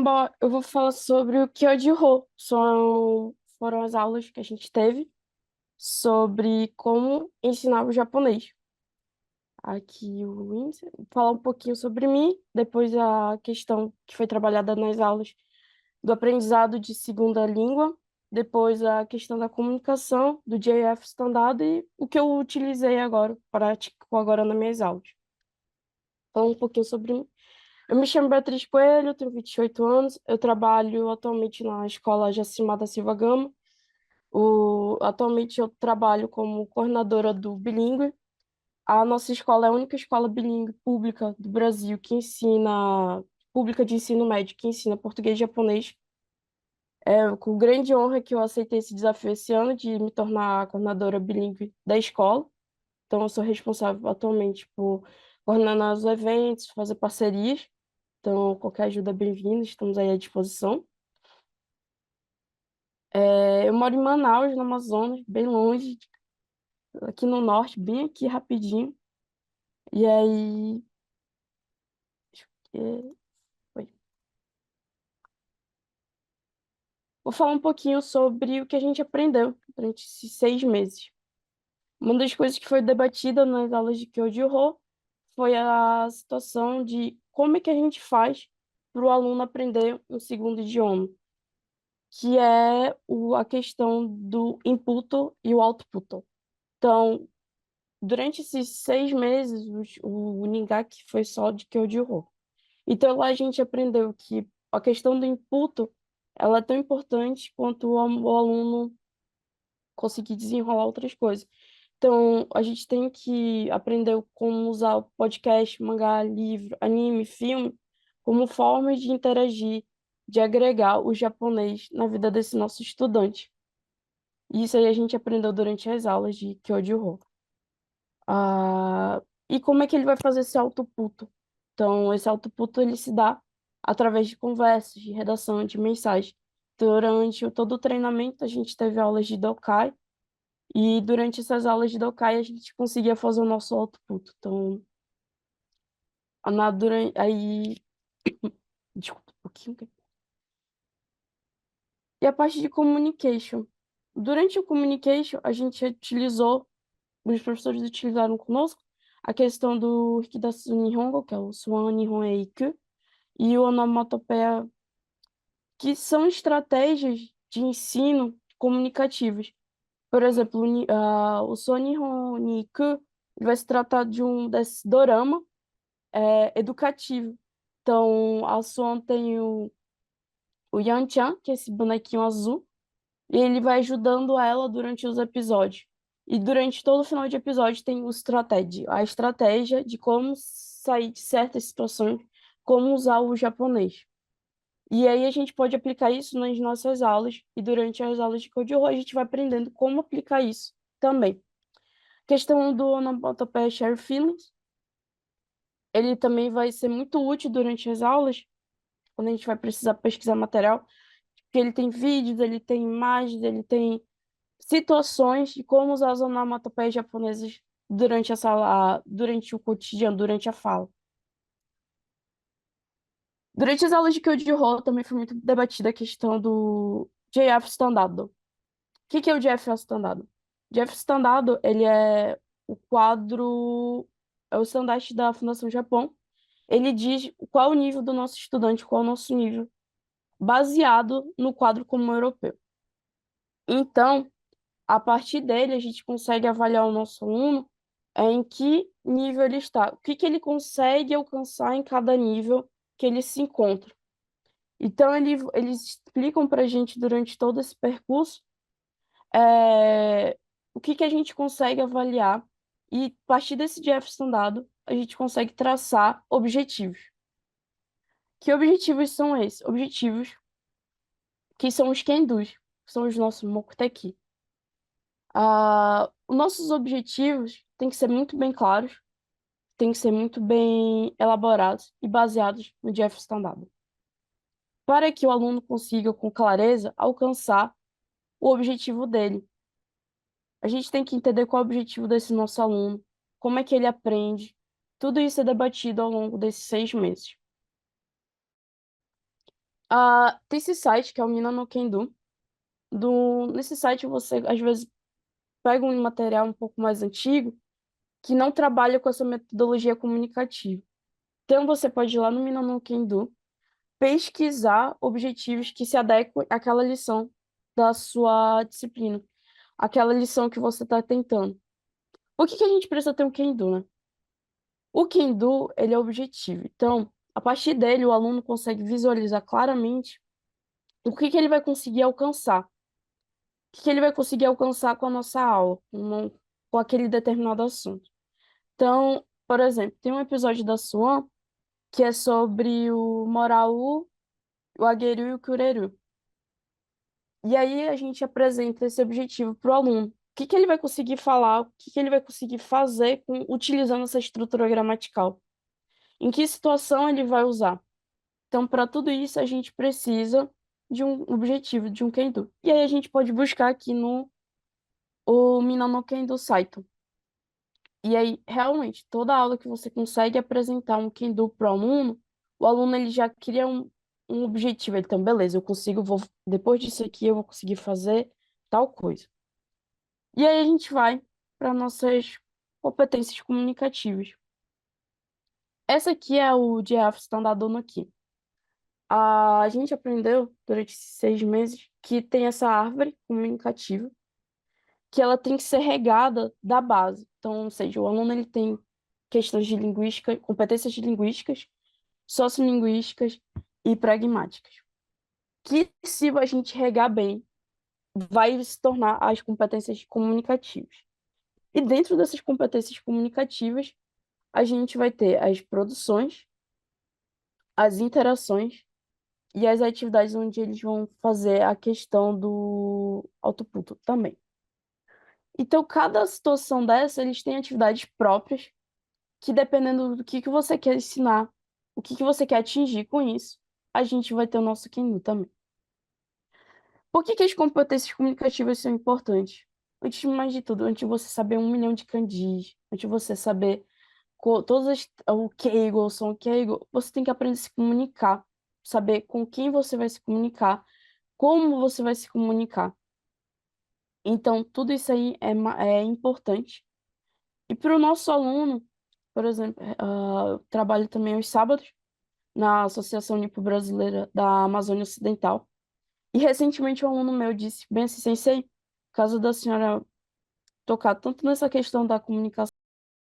Bom, eu vou falar sobre o Kyoto-Ho. Foram as aulas que a gente teve sobre como ensinar o japonês. Aqui o índice, falar um pouquinho sobre mim, depois a questão que foi trabalhada nas aulas do aprendizado de segunda língua, depois a questão da comunicação, do JF Standard e o que eu utilizei agora, pratico agora nas minhas aulas. Falar um pouquinho sobre mim. Eu me chamo Beatriz Coelho, tenho 28 anos. Eu trabalho atualmente na escola Jacimar da Silva Gama. Atualmente eu trabalho como coordenadora do bilíngue. A nossa escola é a única escola bilíngue pública do Brasil pública de ensino médio, que ensina português e japonês. É com grande honra que eu aceitei esse desafio esse ano de me tornar a coordenadora bilíngue da escola. Então, eu sou responsável atualmente por coordenar os eventos, fazer parcerias. Então, qualquer ajuda é bem-vinda, estamos aí à disposição. Eu moro em Manaus, no Amazonas, bem longe, aqui no norte, bem aqui rapidinho. E aí, é, oi. Vou falar um pouquinho sobre o que a gente aprendeu durante esses 6 meses. Uma das coisas que foi debatida nas aulas de Kyoto foi a situação de como é que a gente faz para o aluno aprender um segundo idioma, que é a questão do input e o output. Então, durante esses 6 meses, o Ningaki foi só de Kyoto. Então, lá a gente aprendeu que a questão do input, ela é tão importante quanto o aluno conseguir desenrolar outras coisas. Então, a gente tem que aprender como usar o podcast, mangá, livro, anime, filme, como formas de interagir, de agregar o japonês na vida desse nosso estudante. E isso aí a gente aprendeu durante as aulas de Kyoto. E como é que ele vai fazer esse autoputo? Então, esse autoputo ele se dá através de conversas, de redação, de mensagem. Durante todo o treinamento, a gente teve aulas de Dokai, e durante essas aulas de Dokai, a gente conseguia fazer o nosso autoputo. Então, aí. Desculpa um pouquinho. E a parte de communication. Durante o communication, a gente utilizou, os professores utilizaram conosco, a questão do Hikidatsu Nihongo, que é o Swan Nihon Eiku, e o onomatopeia, que são estratégias de ensino comunicativas. Por exemplo, o Swan Nihon Eiku ele vai se tratar desse dorama educativo. Então, a Swan tem o Yan-chan, que é esse bonequinho azul, e ele vai ajudando ela durante os episódios. E durante todo o final de episódio tem a estratégia de como sair de certas situações, como usar o japonês. E aí a gente pode aplicar isso nas nossas aulas, e durante as aulas de Code a gente vai aprendendo como aplicar isso também. Questão do Onomatopeia Share Feelings, ele também vai ser muito útil durante as aulas, quando a gente vai precisar pesquisar material, porque ele tem vídeos, ele tem imagens, ele tem situações de como usar as onomatopeias japonesas durante o cotidiano, durante a fala. Durante as aulas de Kyoto também foi muito debatida a questão do JF Standard. O que é o JF Standard? JF Standard, ele é o quadro, é o estandarte da Fundação Japão. Ele diz qual é o nível do nosso estudante, qual é o nosso nível, baseado no quadro comum europeu. Então, a partir dele, a gente consegue avaliar o nosso aluno em que nível ele está, o que que ele consegue alcançar em cada nível que ele se encontra. Então, eles explicam para a gente durante todo esse percurso o que que a gente consegue avaliar e, a partir desse Jefferson dado, a gente consegue traçar objetivos. Que objetivos são esses? Objetivos que são os Kendus, que são os nossos Mokuteki. Os nossos objetivos têm que ser muito bem claros, têm que ser muito bem elaborados e baseados no Jefferson Dado, para que o aluno consiga, com clareza, alcançar o objetivo dele. A gente tem que entender qual é o objetivo desse nosso aluno, como é que ele aprende. Tudo isso é debatido ao longo desses 6 meses. Tem esse site que é o Mina no Kendo. Nesse site você, às vezes, pega um material um pouco mais antigo que não trabalha com essa metodologia comunicativa. Então, você pode ir lá no Mina no Kendo, pesquisar objetivos que se adequem àquela lição da sua disciplina, aquela lição que você está tentando. Por que que a gente precisa ter um Kendo, né? O Kendo, ele é objetivo. Então, a partir dele, o aluno consegue visualizar claramente o que que ele vai conseguir alcançar. O que que ele vai conseguir alcançar com a nossa aula, com aquele determinado assunto. Então, por exemplo, tem um episódio da Swan que é sobre o Moraú, o Agueru e o Cureru. E aí a gente apresenta esse objetivo para o aluno. O que que ele vai conseguir falar, o que que ele vai conseguir fazer utilizando essa estrutura gramatical. Em que situação ele vai usar. Então, para tudo isso, a gente precisa de um objetivo, de um Kendo. E aí a gente pode buscar aqui no o Minano Kendo Saito. E aí, realmente, toda aula que você consegue apresentar um Kendo para o aluno ele já cria um objetivo. Ele, então, beleza, eu consigo, depois disso aqui, eu vou conseguir fazer tal coisa. E aí a gente vai para nossas competências comunicativas. Essa aqui é o GF Standard Uno aqui. A gente aprendeu durante esses 6 meses que tem essa árvore comunicativa, que ela tem que ser regada da base. Então, ou seja, o aluno ele tem questões de linguística, competências linguísticas, sociolinguísticas e pragmáticas. Que se a gente regar bem, vai se tornar as competências comunicativas. E dentro dessas competências comunicativas, a gente vai ter as produções, as interações e as atividades onde eles vão fazer a questão do autopunto também. Então, cada situação dessa, eles têm atividades próprias, que dependendo do que você quer ensinar, o que você quer atingir com isso, a gente vai ter o nosso Kinu também. Por que que as competências comunicativas são importantes? Antes de mais de tudo, antes de você saber 1 milhão de kanjis, antes de você saber o keigo, o som keigo, você tem que aprender a se comunicar, saber com quem você vai se comunicar, como você vai se comunicar. Então, tudo isso aí é importante. E para o nosso aluno, por exemplo, eu trabalho também aos sábados na Associação Nipo-Brasileira da Amazônia Ocidental. E recentemente um aluno meu disse, bem assim, Sensei, caso da senhora tocar tanto nessa questão da comunicação